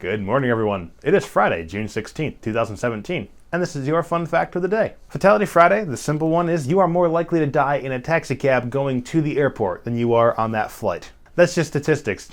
Good morning, everyone. It is Friday, June 16th, 2017, and this is your fun fact of the day. Fatality Friday, the simple one is you are more likely to die in a taxi cab going to the airport than you are on that flight. That's just statistics.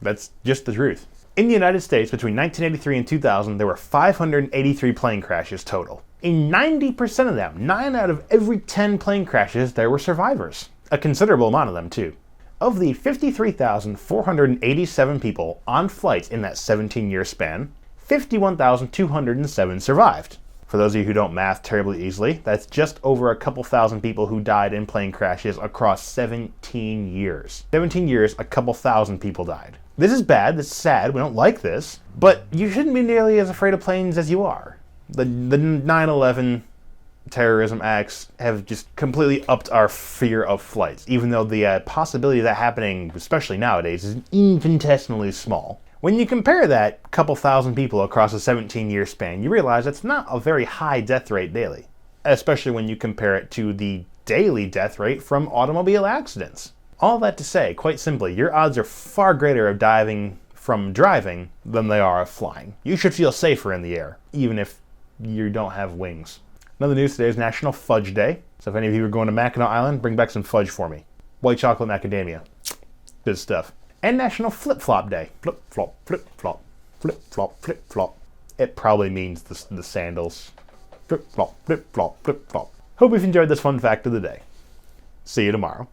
That's just the truth. In the United States, between 1983 and 2000, there were 583 plane crashes total. In 90% of them, 9 out of every 10 plane crashes, there were survivors. A considerable amount of them, too. Of the 53,487 people on flights in that 17-year span, 51,207 survived. For those of you who don't math terribly easily, that's just over a couple thousand people who died in plane crashes across 17 years. 17 years, a couple thousand people died. This is bad, this is sad, we don't like this, but you shouldn't be nearly as afraid of planes as you are. The 9/11 terrorism acts have just completely upped our fear of flights, even though the possibility of that happening, especially nowadays, is infinitesimally small. When you compare that couple thousand people across a 17-year span, you realize that's not a very high death rate daily, especially when you compare it to the daily death rate from automobile accidents. All that to say, quite simply, your odds are far greater of dying from driving than they are of flying. You should feel safer in the air, even if you don't have wings. Another news today is National Fudge Day. So if any of you are going to Mackinac Island, bring back some fudge for me. White chocolate macadamia. Good stuff. And National Flip-Flop Day. Flip-flop, flip-flop, flip-flop, flip-flop. It probably means the sandals. Flip-flop, flip-flop, flip-flop. Hope you've enjoyed this fun fact of the day. See you tomorrow.